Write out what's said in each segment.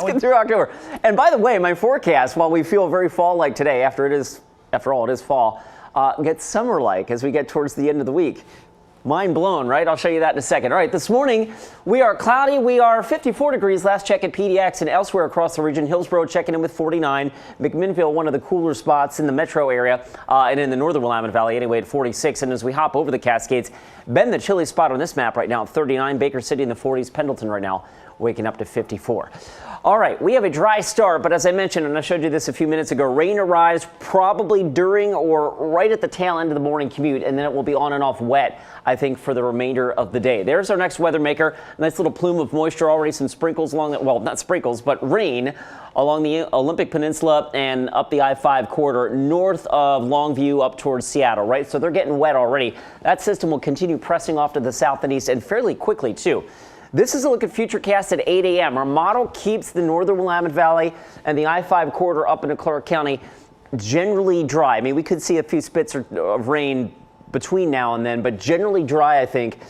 Let's get through October. And by the way, my forecast, while we feel very fall-like today, after all, it is fall, gets summer-like as we get towards the end of the week. Mind blown, right? I'll show you that in a second. All right, this morning we are cloudy. We are 54 degrees last check at PDX, and elsewhere across the region, Hillsborough checking in with 49. McMinnville, one of the cooler spots in the metro area and in the northern Willamette Valley anyway at 46. And as we hop over the Cascades, Bend, the chilly spot on this map right now at 39. Baker City in the 40s. Pendleton right now waking up to 54. All right, we have a dry start, but as I mentioned, and I showed you this a few minutes ago, rain arrives probably during or right at the tail end of the morning commute, and then it will be on and off wet, I think, for the remainder of the day. There's our next weather maker. Nice little plume of moisture already, some sprinkles along the, well, not sprinkles, but rain along the Olympic Peninsula and up the I-5 corridor north of Longview up towards Seattle, right? So they're getting wet already. That system will continue pressing off to the south and east and fairly quickly, too. This is a look at Futurecast at 8 a.m. Our model keeps the northern Willamette Valley and the I-5 corridor up into Clark County generally dry. I mean, we could see a few spits of rain between now and then, but generally dry, I think,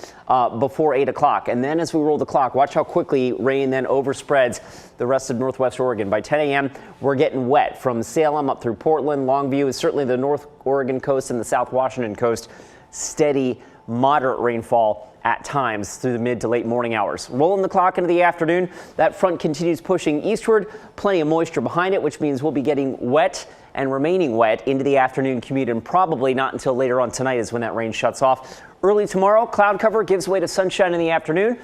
before 8 o'clock. And then as we roll the clock, watch how quickly rain then overspreads the rest of northwest Oregon. By 10 a.m., we're getting wet from Salem up through Portland. Longview is certainly the North Oregon coast and the South Washington coast. Steady, moderate rainfall at times through the mid to late morning hours. Rolling the clock into the afternoon, that front continues pushing eastward. Plenty of moisture behind it, which means we'll be getting wet and remaining wet into the afternoon commute, and probably not until later on tonight is when that rain shuts off. Early tomorrow, cloud cover gives way to sunshine in the afternoon.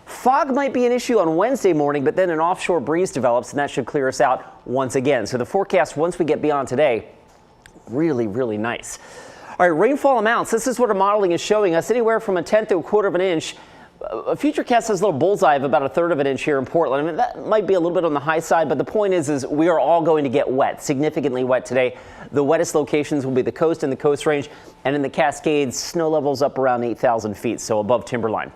Fog might be an issue on Wednesday morning, but then an offshore breeze develops, and that should clear us out once again. So the forecast, once we get beyond today, really, really nice. All right, rainfall amounts. This is what our modeling is showing us. Anywhere from 1/10 to 1/4 of an inch. Futurecast has a little bullseye of about 1/3 of an inch here in Portland. I mean, that might be a little bit on the high side, but the point is we are all going to get wet, significantly wet today. The wettest locations will be the coast and the Coast Range, and in the Cascades, snow levels up around 8,000 feet, so above timberline.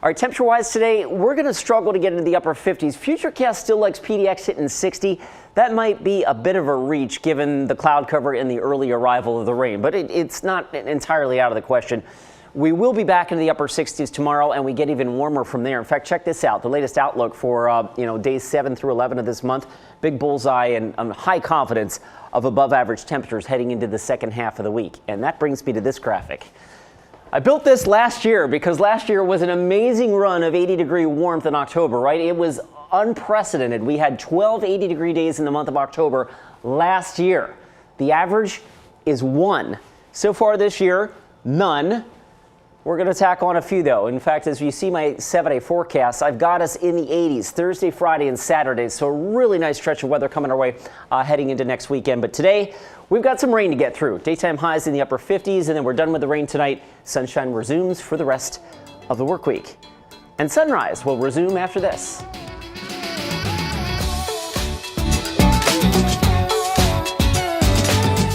All right, temperature-wise today, we're going to struggle to get into the upper 50s. Futurecast still likes PDX hitting 60. That might be a bit of a reach given the cloud cover and the early arrival of the rain, but it's not entirely out of the question. We will be back into the upper 60s tomorrow, and we get even warmer from there. In fact, check this out. The latest outlook for days 7 through 11 of this month. Big bullseye and high confidence of above average temperatures heading into the second half of the week. And that brings me to this graphic. I built this last year because last year was an amazing run of 80-degree warmth in October, right? It was unprecedented. We had 12 80-degree days in the month of October last year. The average is 1. So far this year, none. We're going to tack on a few, though. In fact, as you see my 7-day forecast, I've got us in the 80s Thursday, Friday, and Saturday. So a really nice stretch of weather coming our way heading into next weekend. But today, we've got some rain to get through. Daytime highs in the upper 50s, and then we're done with the rain tonight. Sunshine resumes for the rest of the work week. And sunrise will resume after this.